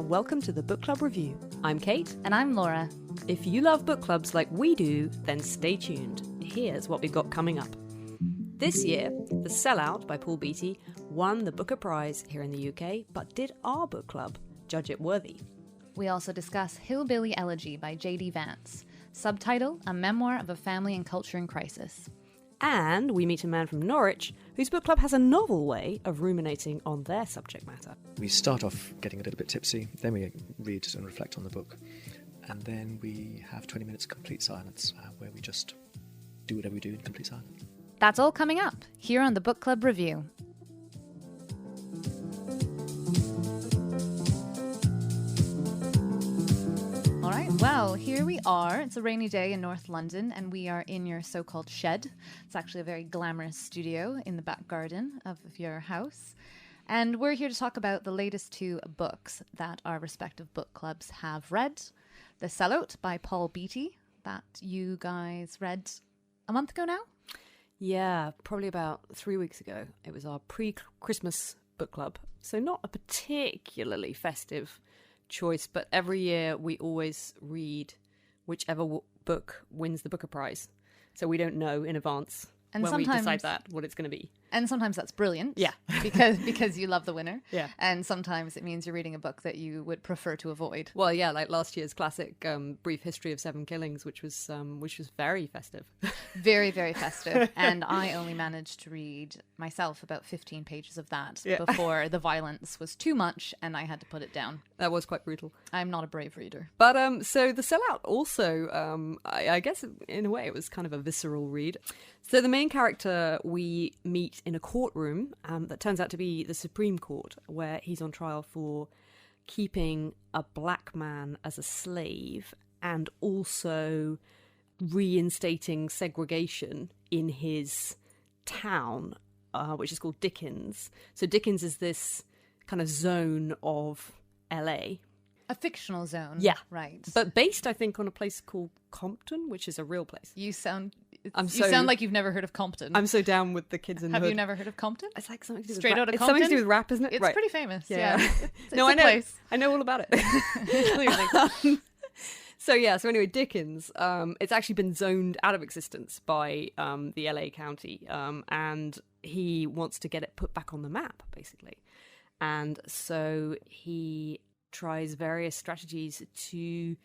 and welcome to the Book Club Review. I'm Kate. And I'm Laura. If you love book clubs like we do, then stay tuned. Here's what we've got coming up. This year, The Sellout by Paul Beatty won the Booker Prize here in the UK, but did our book club judge it worthy? We also discuss Hillbilly Elegy by J.D. Vance. Subtitle, A Memoir of a Family and Culture in Crisis. And we meet a man from Norwich whose book club has a novel way of ruminating on their subject matter. We start off getting a little bit tipsy, then we read and reflect on the book, and then we have 20 minutes of complete silence where we just do whatever we do in complete silence. That's all coming up here on the Book Club Review. All right, well, here we are. It's a rainy day in North London, and we are in your so-called shed. It's actually a very glamorous studio in the back garden of your house. And we're here to talk about the latest two books that our respective book clubs have read. The Sellout by Paul Beatty, that you guys read a month ago now? Yeah, probably about 3 weeks ago. It was our pre-Christmas book club. So not a particularly festive choice, but every year we always read whichever book wins the Booker Prize. So we don't know in advance and when we decide that what it's going to be. And sometimes that's brilliant. Yeah. because you love the winner. Yeah. And sometimes it means you're reading a book that you would prefer to avoid. Well, yeah, like last year's classic Brief History of Seven Killings, which was very festive. Very, very festive. And I only managed to read myself about 15 pages of that before the violence was too much and I had to put it down. That was quite brutal. I'm not a brave reader. But so The Sellout also, I guess in a way it was kind of a visceral read. So the main character we meet in a courtroom that turns out to be the Supreme Court, where he's on trial for keeping a black man as a slave and also reinstating segregation in his town, which is called Dickens. So Dickens is this kind of zone of LA. A fictional zone. Yeah. Right. But based, I think, on a place called Compton, which is a real place. You sound like you've never heard of Compton. I'm so down with the kids in the hood. Have you never heard of Compton? It's like something to do with Straight out of It's Compton? something to do with rap, isn't it? It's right. pretty famous. Yeah. It's no, a I know. Place. I know all about it. Clearly. So anyway, Dickens, it's actually been zoned out of existence by the LA County, and he wants to get it put back on the map, basically. And so he tries various strategies to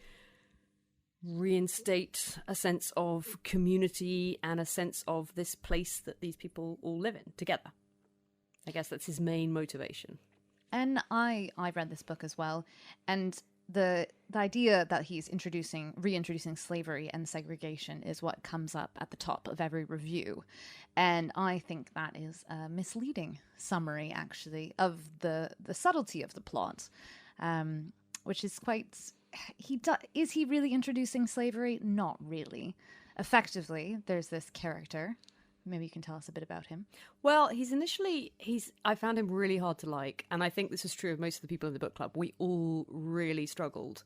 reinstate a sense of community and a sense of this place that these people all live in together. I guess that's his main motivation. And I read this book as well, and the idea that he's reintroducing slavery and segregation is what comes up at the top of every review. And I think that is a misleading summary, actually, of the subtlety of the plot, which is quite... Is he really introducing slavery? Not really. Effectively, there's this character. Maybe you can tell us a bit about him. Well, I found him really hard to like, and I think this is true of most of the people in the book club. We all really struggled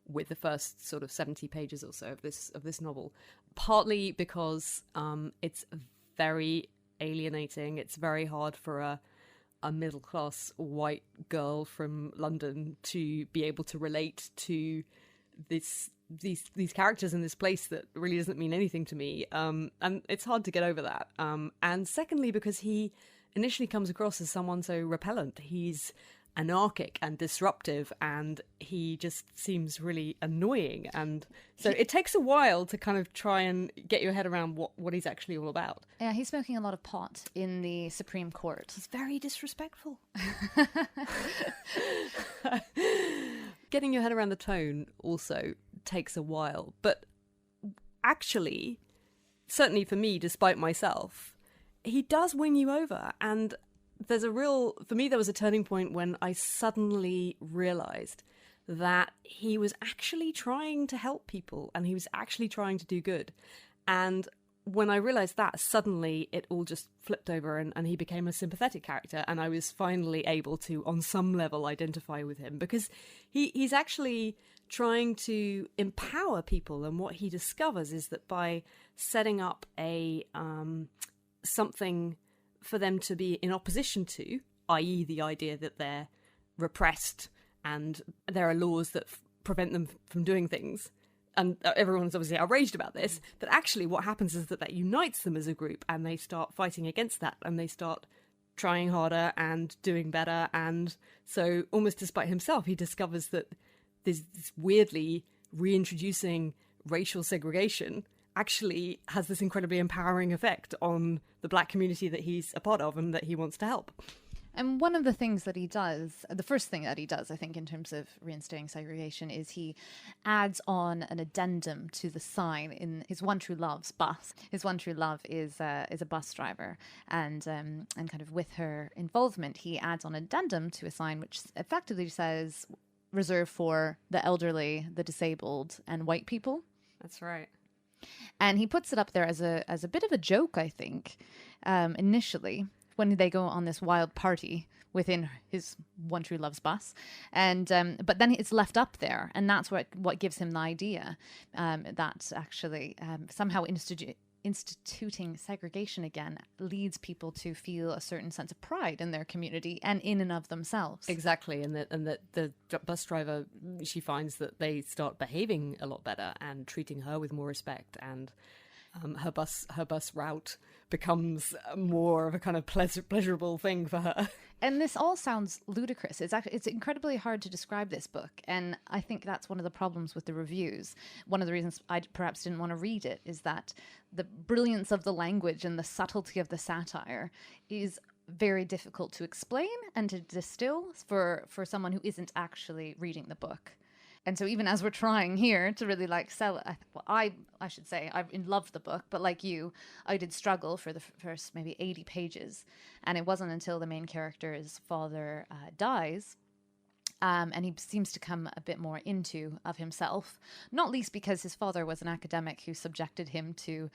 with the first sort of 70 pages or so of this novel, partly because it's very alienating. It's very hard for a middle-class white girl from London to be able to relate to these characters in this place that really doesn't mean anything to me, and it's hard to get over that. And secondly, because he initially comes across as someone so repellent. He's anarchic and disruptive, and he just seems really annoying. And so it takes a while to kind of try and get your head around what he's actually all about. Yeah, he's smoking a lot of pot in the Supreme Court. He's very disrespectful. Getting your head around the tone also takes a while. But actually, certainly for me, despite myself, he does win you over. And for me, there was a turning point when I suddenly realized that he was actually trying to help people and he was actually trying to do good. And when I realized that, suddenly it all just flipped over and he became a sympathetic character, and I was finally able to, on some level, identify with him, because he's actually trying to empower people. And what he discovers is that by setting up something for them to be in opposition to, i.e. the idea that they're repressed and there are laws that prevent them from doing things. And everyone's obviously outraged about this, but actually what happens is that unites them as a group, and they start fighting against that, and they start trying harder and doing better. And so almost despite himself, he discovers that this weirdly reintroducing racial segregation actually has this incredibly empowering effect on the black community that he's a part of and that he wants to help. And one of the things that he does, the first thing that he does, I think, in terms of reinstating segregation, is he adds on an addendum to the sign in his One True Love's bus. His One True Love is a bus driver, and kind of with her involvement, he adds on an addendum to a sign which effectively says reserved for the elderly, the disabled, and white people. That's right. And he puts it up there as a bit of a joke, I think, initially, when they go on this wild party within his One True Love's bus. And but then it's left up there, and that's what gives him the idea that actually somehow instituting segregation again leads people to feel a certain sense of pride in their community and in and of themselves. Exactly, and that the bus driver, she finds that they start behaving a lot better and treating her with more respect, and her bus route becomes more of a kind of pleasurable thing for her. And this all sounds ludicrous. It's incredibly hard to describe this book, and I think that's one of the problems with the reviews. One of the reasons I perhaps didn't want to read it is that the brilliance of the language and the subtlety of the satire is very difficult to explain and to distill for someone who isn't actually reading the book. And so even as we're trying here to really sell it, I should say I loved the book, but like you, I did struggle for the first maybe 80 pages. And it wasn't until the main character's father dies, and he seems to come a bit more into of himself, not least because his father was an academic who subjected him to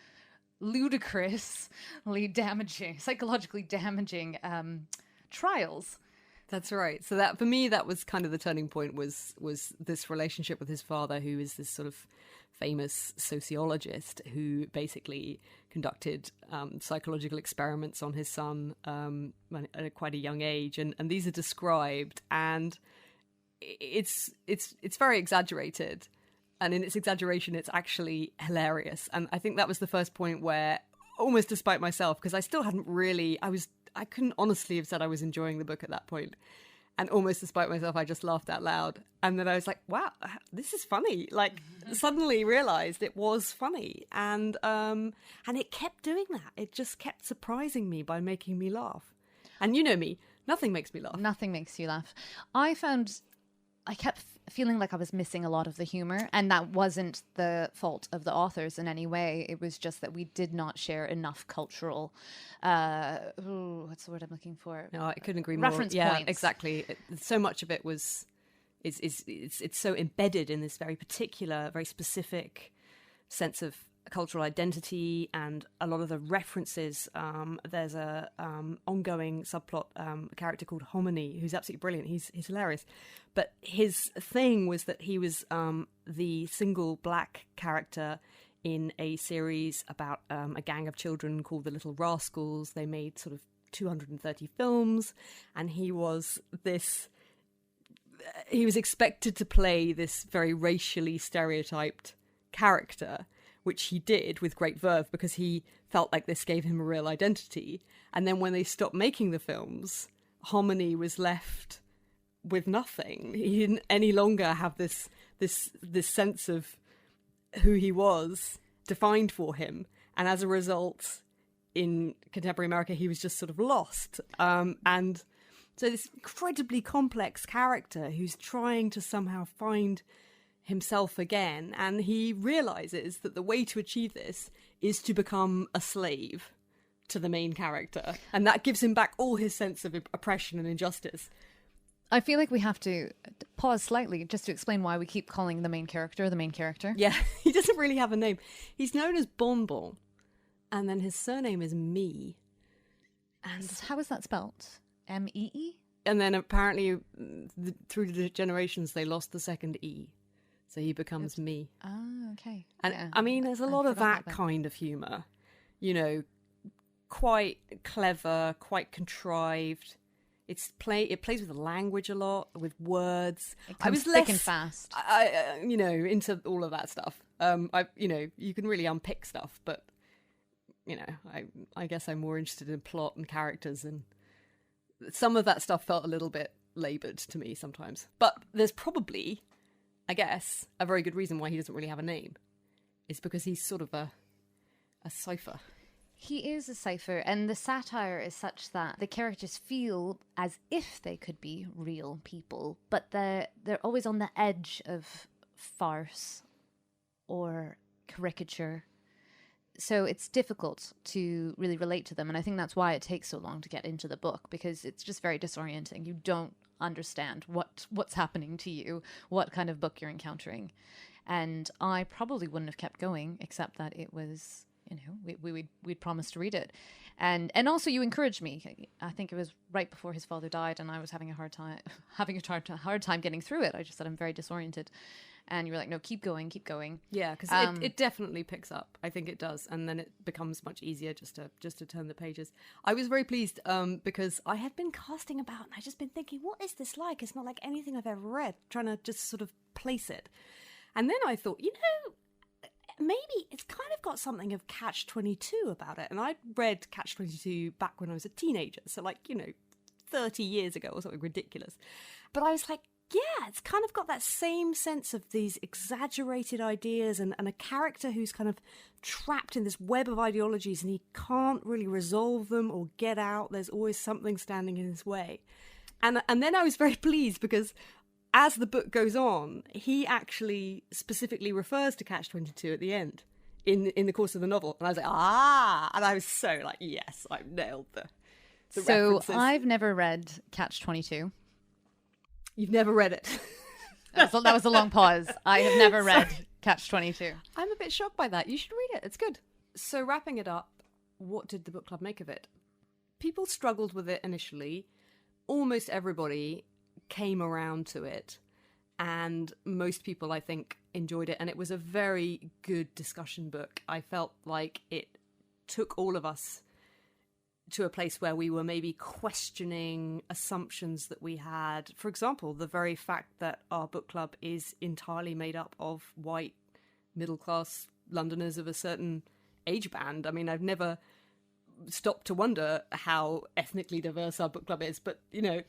ludicrously damaging, psychologically damaging trials. That's right. So that, for me, that was kind of the turning point, was this relationship with his father, who is this sort of famous sociologist who basically conducted psychological experiments on his son at quite a young age. And these are described, and it's very exaggerated. And in its exaggeration, it's actually hilarious. And I think that was the first point where, almost despite myself, because I still hadn't really, I couldn't honestly have said I was enjoying the book at that point. And almost despite myself, I just laughed out loud. And then I was like, wow, this is funny. Suddenly realized it was funny. And it kept doing that. It just kept surprising me by making me laugh. And you know me, nothing makes me laugh. Nothing makes you laugh. I kept feeling like I was missing a lot of the humor, and that wasn't the fault of the authors in any way. It was just that we did not share enough cultural, what's the word I'm looking for? No, I couldn't agree more. Reference yeah, points. Exactly. So much of it it's so embedded in this very particular, very specific sense of cultural identity, and a lot of the references. There's a ongoing subplot, a character called Hominy, who's absolutely brilliant. He's hilarious, but his thing was that he was the single black character in a series about a gang of children called the Little Rascals. They made sort of 230 films, and he was expected to play this very racially stereotyped character, which he did with great verve because he felt like this gave him a real identity. And then when they stopped making the films, Hominy was left with nothing. He didn't any longer have this sense of who he was defined for him. And as a result, in contemporary America, he was just sort of lost. And so this incredibly complex character who's trying to somehow find himself again, and he realizes that the way to achieve this is to become a slave to the main character, and that gives him back all his sense of oppression and injustice. I feel like we have to pause slightly just to explain why we keep calling the main character. Yeah, he doesn't really have a name. He's known as Bonbon, and then his surname is Me. And how is that spelt? M-E-E? And then apparently through the generations they lost the second E. So he becomes Me. Oh, okay. And yeah. I mean, there's a lot of that kind of humour. You know, quite clever, quite contrived. It plays with the language a lot, with words. It I comes was thick less and fast. into all of that stuff. You can really unpick stuff, but I guess I'm more interested in plot and characters, and some of that stuff felt a little bit laboured to me sometimes. But there's probably, I guess, a very good reason why he doesn't really have a name. It's because he's sort of a cipher. He is a cipher, and the satire is such that the characters feel as if they could be real people, but they're always on the edge of farce or caricature. So it's difficult to really relate to them, and I think that's why it takes so long to get into the book, because it's just very disorienting. You don't understand what's happening to you, what kind of book you're encountering. And I probably wouldn't have kept going, except that it was... we'd promised to read it, and also you encouraged me. I think it was right before his father died, and I was having a hard time getting through it. I just said I'm very disoriented, and you were like, "No, keep going." Yeah, because it definitely picks up. I think it does, and then it becomes much easier just to turn the pages. I was very pleased because I had been casting about, and I just been thinking, what is this like? It's not like anything I've ever read. Trying to just sort of place it, and then I thought, maybe it's kind of got something of Catch-22 about it. And I'd read Catch-22 back when I was a teenager, so 30 years ago or something ridiculous. But I was like, yeah, it's kind of got that same sense of these exaggerated ideas and a character who's kind of trapped in this web of ideologies and he can't really resolve them or get out. There's always something standing in his way. And then I was very pleased because... as the book goes on, he actually specifically refers to Catch-22 at the end in the course of the novel. And I was like, and I was so like, yes, I've nailed the So references. I've never read Catch-22. You've never read it? That was a long pause. I have never read Catch-22. I'm a bit shocked by that. You should read it. It's good. So wrapping it up, what did the book club make of it? People struggled with it initially. Almost everybody came around to it, and most people, I think, enjoyed it, and it was a very good discussion book. I felt like it took all of us to a place where we were maybe questioning assumptions that we had. For example, the very fact that our book club is entirely made up of white middle-class Londoners of a certain age band. I mean, I've never stopped to wonder how ethnically diverse our book club is, but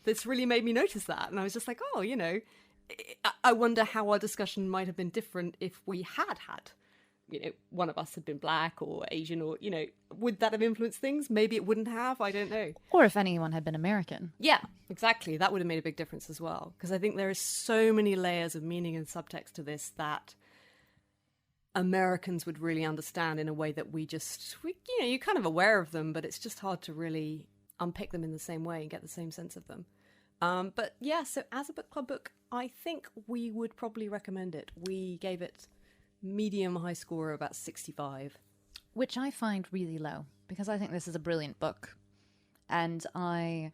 this really made me notice that, and I was just like, I wonder how our discussion might have been different if we had one of us had been black or Asian, or would that have influenced things? Maybe it wouldn't have. I don't know. Or if anyone had been American. Yeah, exactly. That would have made a big difference as well, because I think there is so many layers of meaning and subtext to this that Americans would really understand in a way that you're kind of aware of them, but it's just hard to really unpick them in the same way and get the same sense of them. But yeah, so as a book club book, I think we would probably recommend it. We gave it medium high score, about 65. Which I find really low, because I think this is a brilliant book. And I'm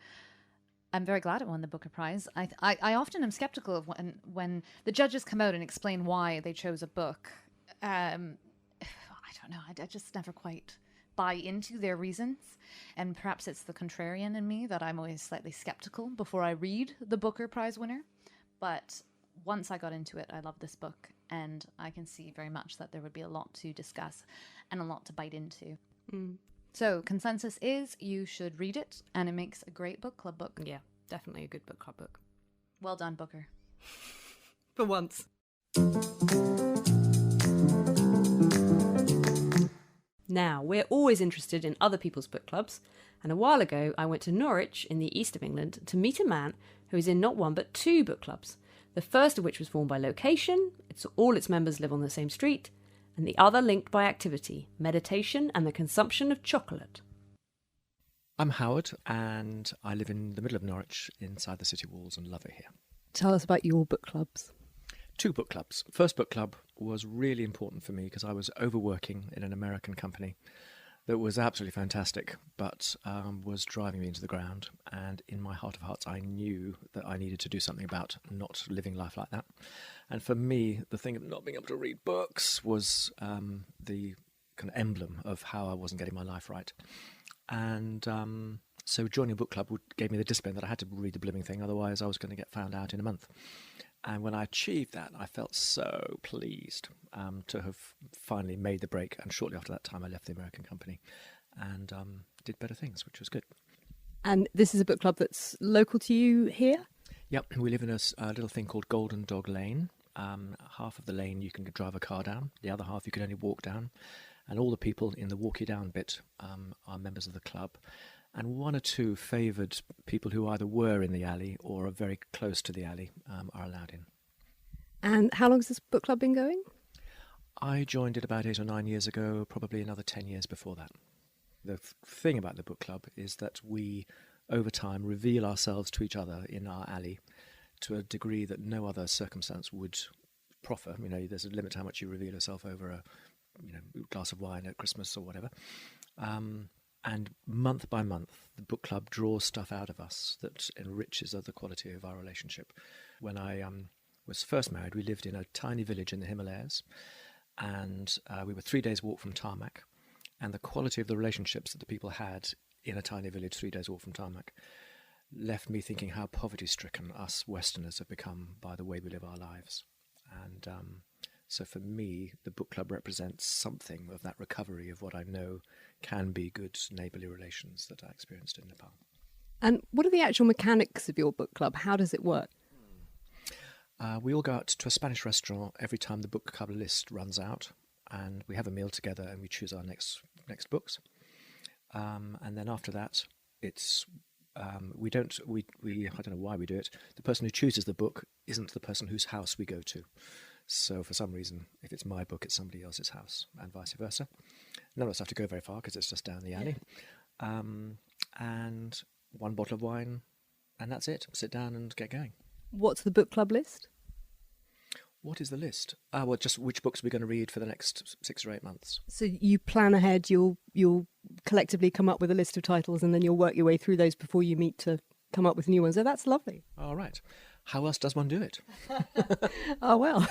very glad it won the Booker Prize. I often am skeptical of when the judges come out and explain why they chose a book. I don't know. I just never quite buy into their reasons. And perhaps it's the contrarian in me that I'm always slightly skeptical before I read the Booker Prize winner. But once I got into it, I love this book. And I can see very much that there would be a lot to discuss and a lot to bite into. So consensus is you should read it, and it makes a great book club book. Yeah, definitely a good book club book. Well done, Booker. For once. Now, we're always interested in other people's book clubs, and a while ago I went to Norwich in the east of England to meet a man who is in not one but two book clubs, the first of which was formed by location, all its members live on the same street, and the other linked by activity, meditation and the consumption of chocolate. I'm Howard, and I live in the middle of Norwich, inside the city walls, and love it here. Tell us about your book clubs. Two book clubs. First book club was really important for me because I was overworking in an American company that was absolutely fantastic, but was driving me into the ground. And in my heart of hearts, I knew that I needed to do something about not living life like that. And for me, the thing of not being able to read books was the kind of emblem of how I wasn't getting my life right. And So joining a book club gave me the discipline that I had to read the blooming thing, otherwise I was going to get found out in a month. And when I achieved that, I felt so pleased to have finally made the break. And shortly after that time, I left the American company and did better things, which was good. And this is a book club that's local to you here? Yep, we live in a little thing called Golden Dog Lane. Half of the lane you can drive a car down, the other half you can only walk down. And all the people in the walk you down bit are members of the club. And one or two favoured people who either were in the alley or are very close to the alley are allowed in. And how long has this book club been going? I joined it about 8 or 9 years ago, probably another 10 years before that. The thing about the book club is that we, over time, reveal ourselves to each other in our alley to a degree that no other circumstance would proffer. You know, there's a limit to how much you reveal yourself over a glass of wine at Christmas or whatever. And month by month, the book club draws stuff out of us that enriches the quality of our relationship. When I was first married, we lived in a tiny village in the Himalayas, and we were 3 days' walk from tarmac. And the quality of the relationships that the people had in a tiny village 3 days' walk from tarmac left me thinking how poverty-stricken us Westerners have become by the way we live our lives. And so for me, the book club represents something of that recovery of what I know can be good neighbourly relations that I experienced in Nepal. And what are the actual mechanics of your book club? How does it work? We all go out to a Spanish restaurant every time the book club list runs out, and we have a meal together and we choose our next books. And then after that, it's I don't know why we do it. The person who chooses the book isn't the person whose house we go to. So for some reason, if it's my book, it's somebody else's house, and vice versa. None of us have to go very far because it's just down the alley. Yeah. And one bottle of wine, and that's it. Sit down and get going. What's the book club list? What is the list? Well, just which books we're going to read for the next 6 or 8 months. So you plan ahead, you'll collectively come up with a list of titles, and then you'll work your way through those before you meet to come up with new ones. So that's lovely. All right. How else does one do it? Oh, well,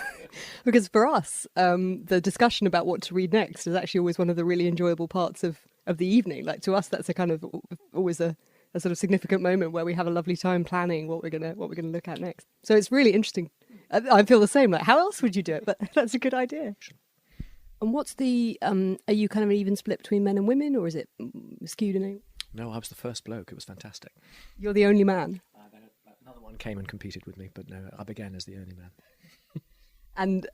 because for us, the discussion about what to read next is actually always one of the really enjoyable parts of the evening. Like, to us, that's a kind of always a sort of significant moment where we have a lovely time planning what we're gonna look at next. So it's really interesting. I feel the same. Like, how else would you do it? But that's a good idea. And what's the? Are you kind of an even split between men and women, or is it skewed in any? No, I was the first bloke. It was fantastic. You're the only man. Another one came and competed with me, but no, I began as the only man. And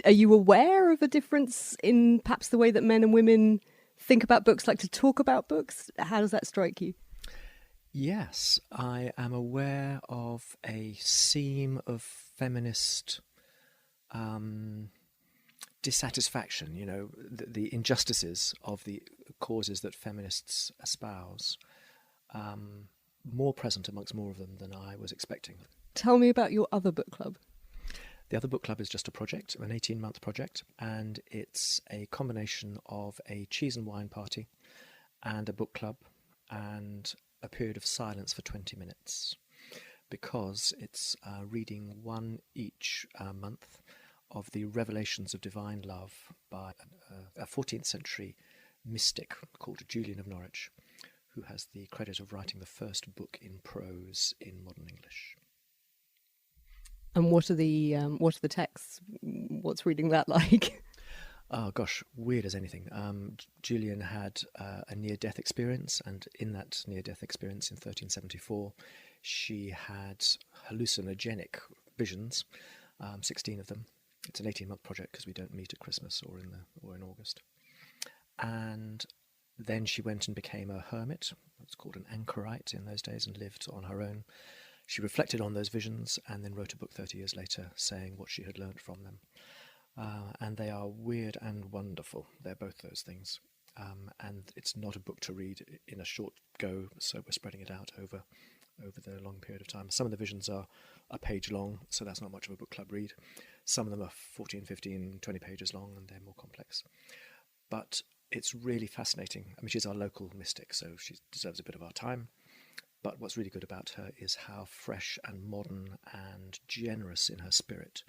are you aware of a difference in perhaps the way that men and women think about books, like to talk about books? How does that strike you? Yes, I am aware of a seam of feminist dissatisfaction, the injustices of the causes that feminists espouse, more present amongst more of them than I was expecting. Tell me about your other book club. The other book club is just a project, an 18-month project, and it's a combination of a cheese and wine party and a book club and a period of silence for 20 minutes, because it's reading one each month of the Revelations of Divine Love by a 14th century mystic called Julian of Norwich, who has the credit of writing the first book in prose in modern English. And what are the texts? What's reading that like? Oh gosh, weird as anything. Julian had a near-death experience, and in that near-death experience in 1374, she had hallucinogenic visions, 16 of them. It's an 18-month project because we don't meet at Christmas or in August. And then she went and became a hermit. It's called an anchorite in those days, and lived on her own. She reflected on those visions and then wrote a book 30 years later saying what she had learned from them. And they are weird and wonderful. They're both those things. And it's not a book to read in a short go, so we're spreading it out over the long period of time. Some of the visions are a page long, so that's not much of a book club read. Some of them are 14, 15, 20 pages long, and they're more complex. But it's really fascinating. I mean, she's our local mystic, so she deserves a bit of our time. But what's really good about her is how fresh and modern and generous in her spirit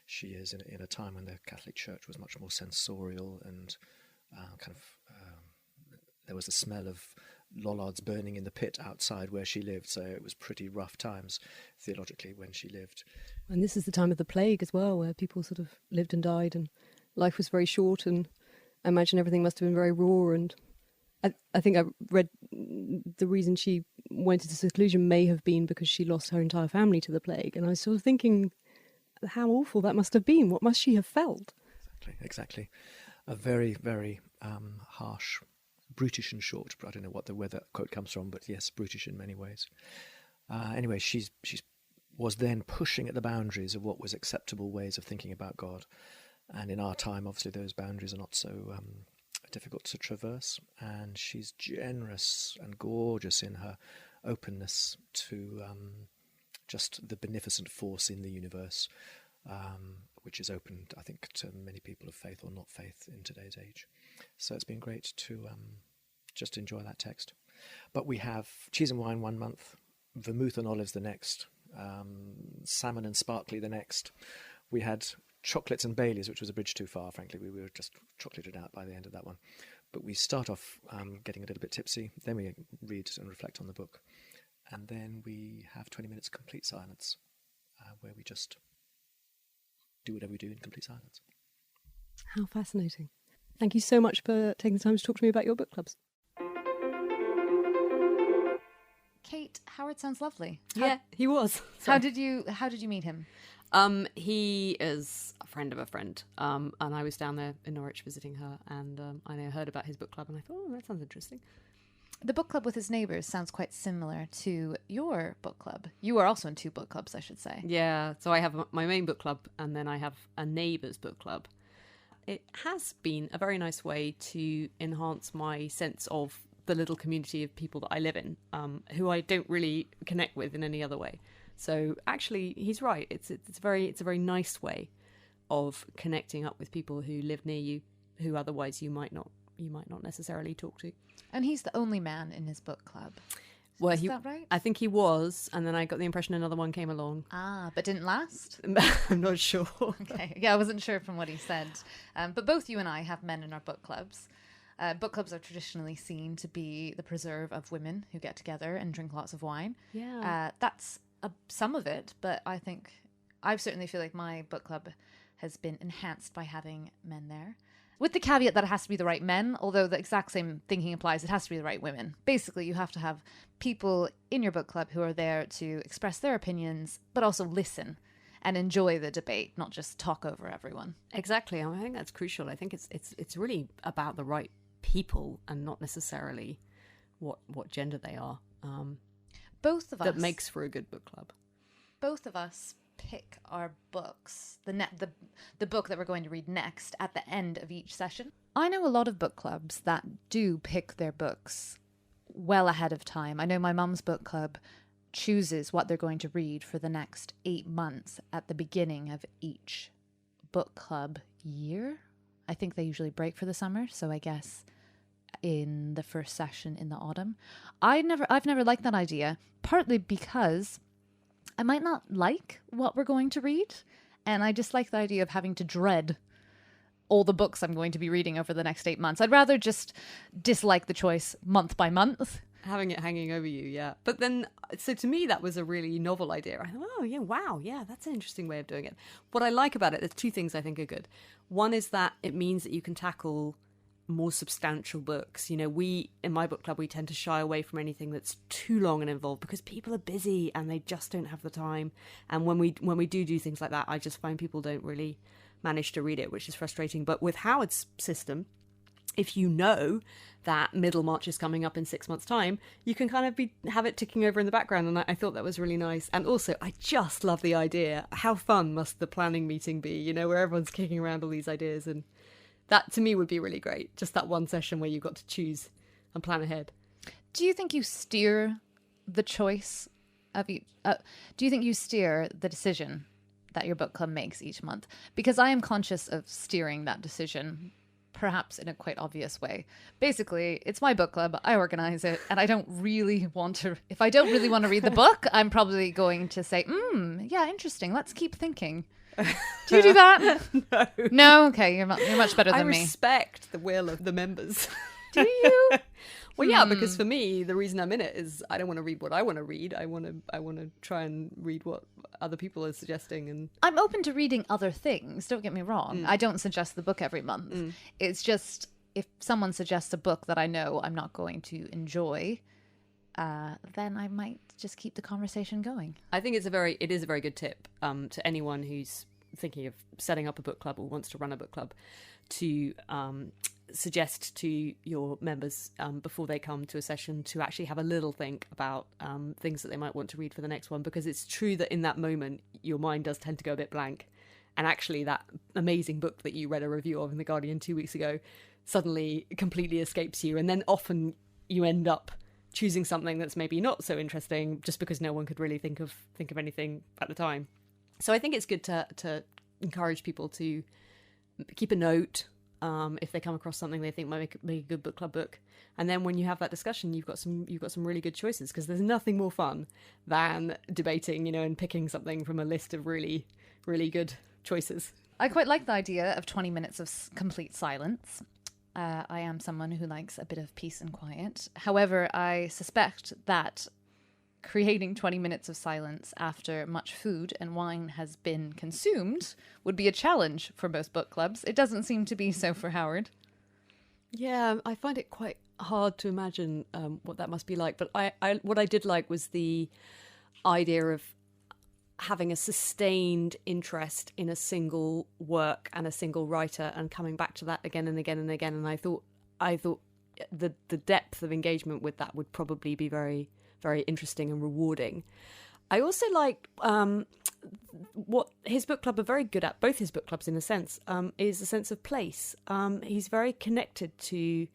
she is in a time when the Catholic Church was much more sensorial and there was the smell of lollards burning in the pit outside where she lived, so it was pretty rough times theologically when she lived. And this is the time of the plague as well, where people sort of lived and died, and life was very short, and I imagine everything must have been very raw. And I think I read the reason she went into seclusion may have been because she lost her entire family to the plague. And I was sort of thinking how awful that must have been. What must she have felt? Exactly. A very, very harsh, brutish and short. I don't know where that quote comes from, but yes, brutish in many ways. Anyway, she's was then pushing at the boundaries of what was acceptable ways of thinking about God. And in our time, obviously, those boundaries are not so difficult to traverse. And she's generous and gorgeous in her openness to just the beneficent force in the universe, which is open, I think, to many people of faith or not faith in today's age. So it's been great to just enjoy that text. But we have cheese and wine 1 month, vermouth and olives the next, salmon and sparkly the next. We had chocolates and Baileys, which was a bridge too far, frankly. We were just chocolated out by the end of that one. But we start off getting a little bit tipsy, then we read and reflect on the book. And then we have 20 minutes complete silence, where we just do whatever we do in complete silence. How fascinating. Thank you so much for taking the time to talk to me about your book clubs. Kate, Howard sounds lovely. Yeah, he was. How did you meet him? He is a friend of a friend, and I was down there in Norwich visiting her, and I heard about his book club, and I thought, oh, that sounds interesting. The book club with his neighbours sounds quite similar to your book club. You are also in 2 book clubs, I should say. Yeah, so I have my main book club, and then I have a neighbour's book club. It has been a very nice way to enhance my sense of the little community of people that I live in, who I don't really connect with in any other way. So actually, he's right. It's a very nice way of connecting up with people who live near you, who otherwise you might not necessarily talk to. And he's the only man in his book club. Well, Is that right? I think he was, and then I got the impression another one came along. But didn't last? I'm not sure. Okay, yeah, I wasn't sure from what he said. But both you and I have men in our book clubs. Book clubs are traditionally seen to be the preserve of women who get together and drink lots of wine. Yeah. That's some of it, but I certainly feel like my book club has been enhanced by having men there. With the caveat that it has to be the right men, although the exact same thinking applies, it has to be the right women. Basically, you have to have people in your book club who are there to express their opinions, but also listen and enjoy the debate, not just talk over everyone. Exactly. I think that's crucial. I think it's really about the right people and not necessarily what gender they are. Both of us. That makes for a good book club. Both of us pick our books, the book that we're going to read next, at the end of each session. I know a lot of book clubs that do pick their books well ahead of time. I know my mum's book club chooses what they're going to read for the next 8 months at the beginning of each book club year. I think they usually break for the summer, so I guess in the first session in the autumn. I've never liked that idea, partly because I might not like what we're going to read, and I just like the idea of having to dread all the books I'm going to be reading over the next 8 months. I'd rather just dislike the choice month by month. Having it hanging over you, yeah. But then, so to me, that was a really novel idea. I thought, oh, yeah, wow, yeah, that's an interesting way of doing it. What I like about it, there's 2 things I think are good. One is that it means that you can tackle more substantial books. You know, in my book club, we tend to shy away from anything that's too long and involved because people are busy and they just don't have the time. And when we do things like that, I just find people don't really manage to read it, which is frustrating. But with Howard's system, if you know that Middlemarch is coming up in 6 months' time, you can kind of have it ticking over in the background, and I thought that was really nice. And also, I just love the idea. How fun must the planning meeting be, you know, where everyone's kicking around all these ideas, and that, to me, would be really great. Just that one session where you've got to choose and plan ahead. Do you think you steer the choice of each... do you think you steer the decision that your book club makes each month? Because I am conscious of steering that decision, perhaps in a quite obvious way. Basically, it's my book club, I organize it, and I don't really want to... If I don't really want to read the book, I'm probably going to say, yeah, interesting, let's keep thinking. Do you do that? No. No? Okay, you're much better than me. I respect the will of the members. Do you? Well, yeah, because for me, the reason I'm in it is I don't want to read what I want to read. I want to try and read what other people are suggesting. And I'm open to reading other things. Don't get me wrong. I don't suggest the book every month. It's just if someone suggests a book that I know I'm not going to enjoy, then I might just keep the conversation going. I think it is a very good tip to anyone who's thinking of setting up a book club or wants to run a book club to suggest to your members before they come to a session to actually have a little think about things that they might want to read for the next one, because it's true that in that moment your mind does tend to go a bit blank, and actually that amazing book that you read a review of in The Guardian 2 weeks ago suddenly completely escapes you, and then often you end up choosing something that's maybe not so interesting just because no one could really think of anything at the time. So I think it's good to encourage people to keep a note if they come across something they think might make a good book club book, and then when you have that discussion, you've got some really good choices, because there's nothing more fun than debating, and picking something from a list of really, really good choices. I quite like the idea of 20 minutes of complete silence. I am someone who likes a bit of peace and quiet. However, I suspect that creating 20 minutes of silence after much food and wine has been consumed would be a challenge for most book clubs. It doesn't seem to be so for Howard. Yeah, I find it quite hard to imagine what that must be like. But what I did like was the idea of having a sustained interest in a single work and a single writer and coming back to that again and again and again. And I thought the depth of engagement with that would probably be very, very interesting and rewarding. I also like what his book club are very good at, both his book clubs in a sense, is a sense of place. He's very connected to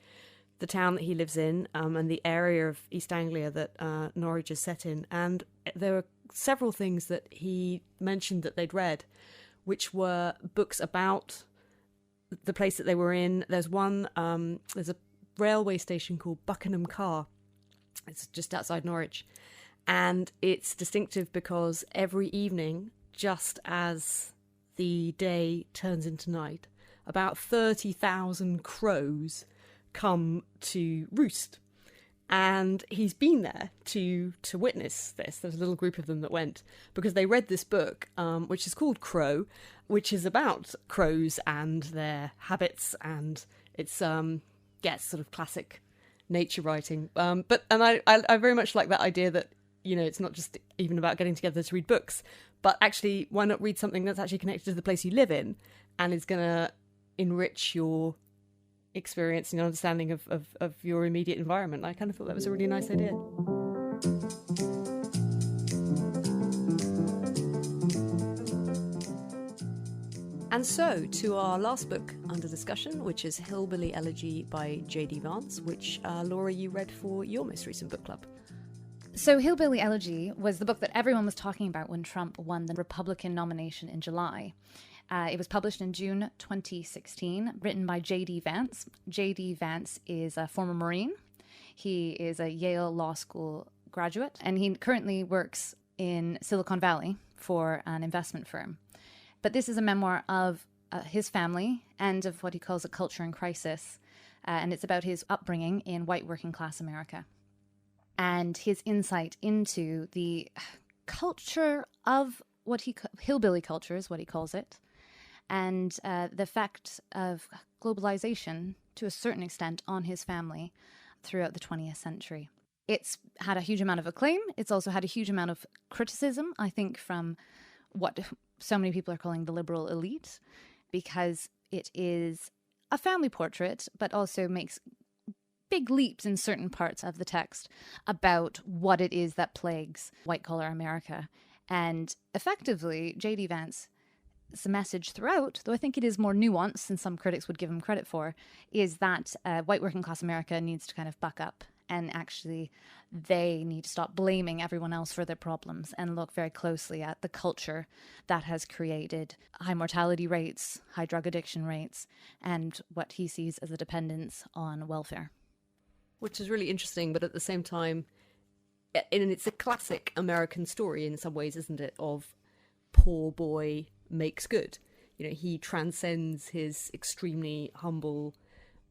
the town that he lives in and the area of East Anglia that Norwich is set in. And there were several things that he mentioned that they'd read, which were books about the place that they were in. There's one, there's a railway station called Buckingham Car. It's just outside Norwich. And it's distinctive because every evening, just as the day turns into night, about 30,000 crows come to roost. And he's been there to witness this. There's a little group of them that went because they read this book, which is called Crow, which is about crows and their habits. And it's, sort of classic nature writing. But I very much like that idea that, it's not just even about getting together to read books, but actually, why not read something that's actually connected to the place you live in and is going to enrich your experience and understanding of your immediate environment. I kind of thought that was a really nice idea. And so to our last book under discussion, which is Hillbilly Elegy by J.D. Vance, which Laura, you read for your most recent book club. So Hillbilly Elegy was the book that everyone was talking about when Trump won the Republican nomination in July. It was published in June 2016, written by J.D. Vance. J.D. Vance is a former Marine. He is a Yale Law School graduate, and he currently works in Silicon Valley for an investment firm. But this is a memoir of his family and of what he calls a culture in crisis, and it's about his upbringing in white working class America and his insight into the culture of hillbilly culture is what he calls it, and the effect of globalization to a certain extent on his family throughout the 20th century. It's had a huge amount of acclaim. It's also had a huge amount of criticism, I think, from what so many people are calling the liberal elite, because it is a family portrait, but also makes big leaps in certain parts of the text about what it is that plagues white-collar America. And effectively, J.D. Vance's message throughout, though I think it is more nuanced than some critics would give him credit for, is that white working-class America needs to kind of buck up, and actually they need to stop blaming everyone else for their problems and look very closely at the culture that has created high mortality rates, high drug addiction rates, and what he sees as a dependence on welfare. Which is really interesting, but at the same time, it's a classic American story in some ways, isn't it, of poor boy makes good. He transcends his extremely humble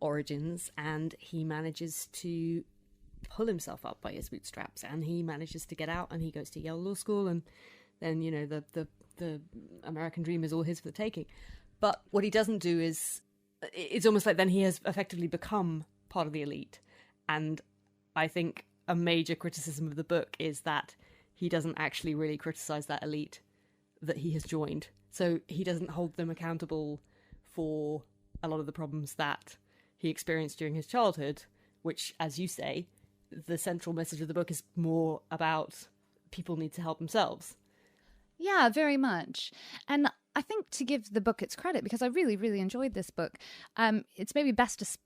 origins, and he manages to pull himself up by his bootstraps, and he manages to get out, and he goes to Yale Law School, and then, you know, the American dream is all his for the taking. But what he doesn't do is, it's almost like then he has effectively become part of the elite. And I think a major criticism of the book is that he doesn't actually really criticize that elite that he has joined. So he doesn't hold them accountable for a lot of the problems that he experienced during his childhood, which, as you say, the central message of the book is more about people need to help themselves. Yeah, very much. And I think, to give the book its credit, because I really, really enjoyed this book, it's maybe best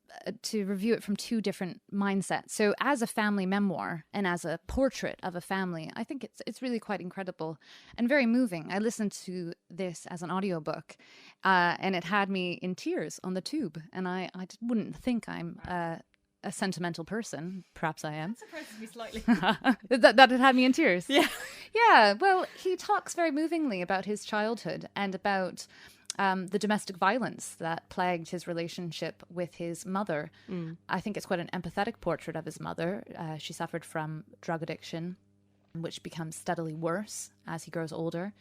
to review it from two different mindsets. So as a family memoir and as a portrait of a family, I think it's really quite incredible and very moving. I listened to this as an audiobook, and it had me in tears on the tube. And I wouldn't think I'm a sentimental person. Perhaps I am. That surprises me slightly. that it had me in tears. Yeah. Yeah. Well, he talks very movingly about his childhood and about the domestic violence that plagued his relationship with his mother. I think it's quite an empathetic portrait of his mother. She suffered from drug addiction, which becomes steadily worse as he grows older.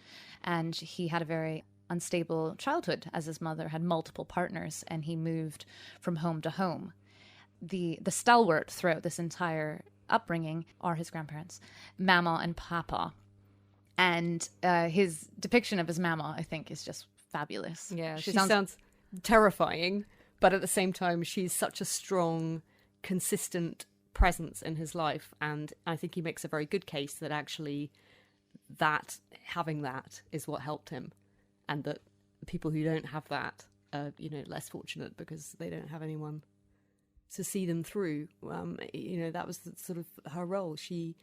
And he had a very unstable childhood, as his mother had multiple partners, and he moved from home to home. The stalwart throughout this entire upbringing are his grandparents, Mama and Papa. And his depiction of his Mama, I think, is just fabulous. Yeah, she sounds terrifying, but at the same time, she's such a strong, consistent presence in his life. And I think he makes a very good case that actually having that is what helped him. And that people who don't have that are, you know, less fortunate because they don't have anyone to see them through. You know, that was sort of her role. She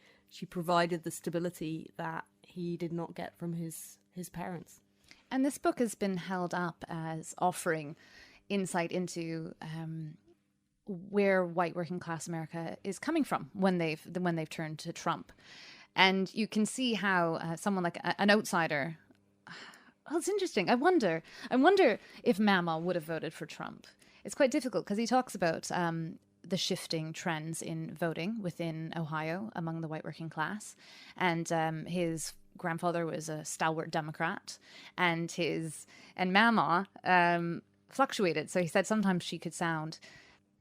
provided the stability that he did not get from his parents. And this book has been held up as offering insight into where white working class America is coming from when they've turned to Trump. And you can see how someone like an outsider. Well, it's interesting. I wonder if Mama would have voted for Trump. It's quite difficult because he talks about the shifting trends in voting within Ohio among the white working class. And his grandfather was a stalwart Democrat, and Mama fluctuated. So he said sometimes she could sound,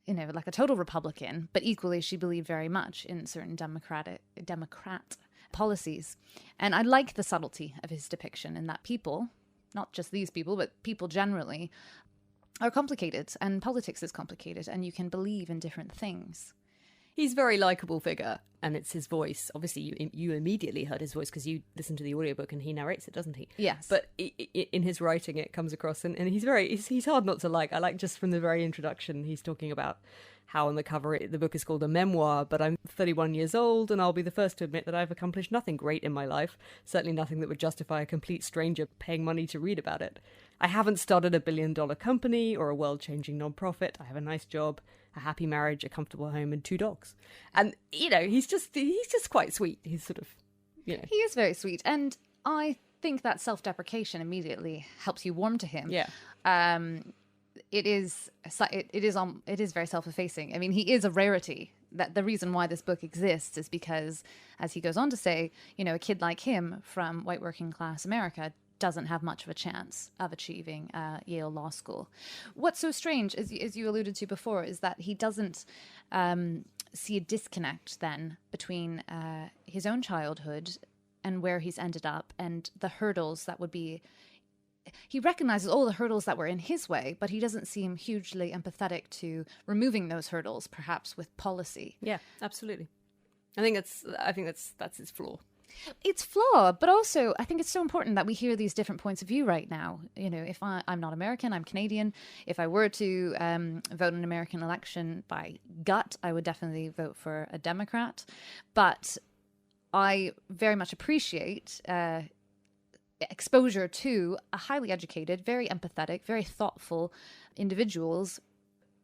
you know, like a total Republican, but equally she believed very much in certain Democrat policies. And I like the subtlety of his depiction in that people, not just these people, but people generally, are complicated, and politics is complicated, and you can believe in different things. He's a very likeable figure, and it's his voice. Obviously, you immediately heard his voice because you listened to the audiobook and he narrates it, doesn't he? Yes. But in his writing, it comes across, and he's hard not to like. I like just from the very introduction, he's talking about how on the cover the book is called a memoir, but I'm 31 years old, and I'll be the first to admit that I've accomplished nothing great in my life, certainly nothing that would justify a complete stranger paying money to read about it. I haven't started a billion-dollar company or a world-changing non-profit. I have a nice job, a happy marriage, a comfortable home, and 2 dogs. And, you know, he's just quite sweet. He's sort of, you know. He is very sweet, and I think that self-deprecation immediately helps you warm to him. Yeah. It is very self-effacing. I mean, he is a rarity. That the reason why this book exists is because, as he goes on to say, you know, a kid like him from white working class America doesn't have much of a chance of achieving Yale Law School. What's so strange, as you alluded to before, is that he doesn't see a disconnect then between his own childhood and where he's ended up and the hurdles that would be. He recognizes all the hurdles that were in his way, but he doesn't seem hugely empathetic to removing those hurdles, perhaps with policy. Yeah, absolutely. I think that's his flaw. It's flawed, but also I think it's so important that we hear these different points of view right now. You know, if I'm not American, I'm Canadian. If I were to vote in an American election by gut, I would definitely vote for a Democrat. But I very much appreciate exposure to a highly educated, very empathetic, very thoughtful individual's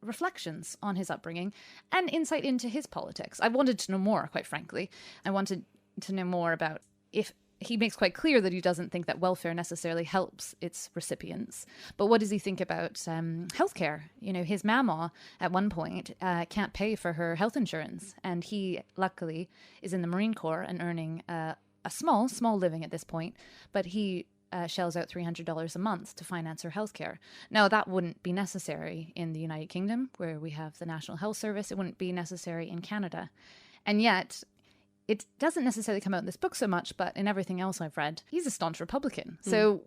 reflections on his upbringing and insight into his politics. I wanted to know more, quite frankly. I wanted to know more about if he makes quite clear that he doesn't think that welfare necessarily helps its recipients. But what does he think about healthcare? You know, his mama at one point can't pay for her health insurance, and he luckily is in the Marine Corps and earning a small living at this point, but he shells out $300 a month to finance her healthcare. Now, that wouldn't be necessary in the United Kingdom, where we have the National Health Service. It wouldn't be necessary in Canada. And yet, it doesn't necessarily come out in this book so much, but in everything else I've read, he's a staunch Republican. So,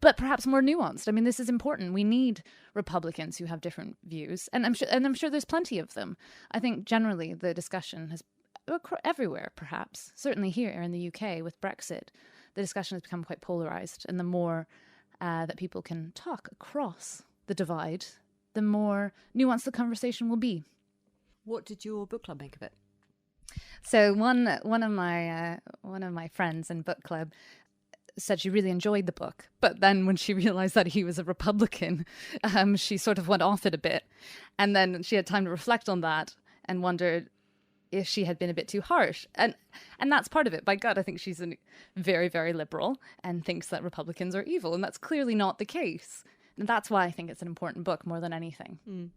but perhaps more nuanced. I mean, this is important. We need Republicans who have different views, and I'm sure there's plenty of them. I think generally the discussion has everywhere, perhaps certainly here in the UK with Brexit, the discussion has become quite polarized, and the more that people can talk across the divide, the more nuanced the conversation will be. What did your book club make of it? So one of my friends in book club said she really enjoyed the book, but then when she realized that he was a Republican, she sort of went off it a bit, and then she had time to reflect on that and wondered if she had been a bit too harsh, and that's part of it. By God, I think she's very, very liberal and thinks that Republicans are evil, and that's clearly not the case. And that's why I think it's an important book more than anything.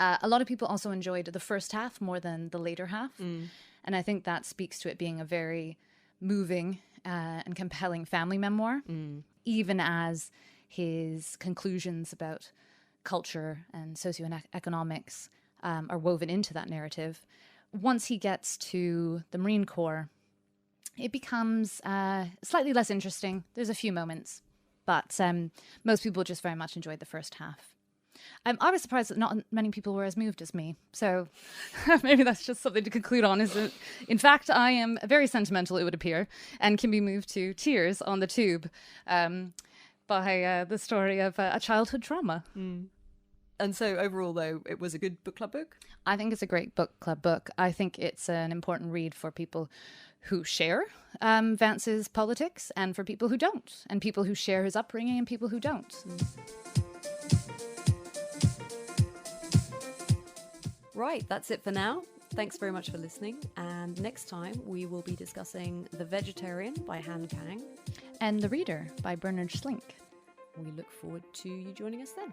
A lot of people also enjoyed the first half more than the later half. And I think that speaks to it being a very moving and compelling family memoir, even as his conclusions about culture and socioeconomics are woven into that narrative. Once he gets to the Marine Corps, it becomes slightly less interesting. There's a few moments, but most people just very much enjoyed the first half. I was surprised that not many people were as moved as me. So maybe that's just something to conclude on, is that, in fact, I am very sentimental, it would appear, and can be moved to tears on the tube by the story of a childhood trauma. And so overall, though, it was a good book club book? I think it's a great book club book. I think it's an important read for people who share Vance's politics, and for people who don't, and people who share his upbringing and people who don't. Right, that's it for now. Thanks very much for listening. And next time we will be discussing The Vegetarian by Han Kang And The Reader by Bernard Schlink. We look forward to you joining us then.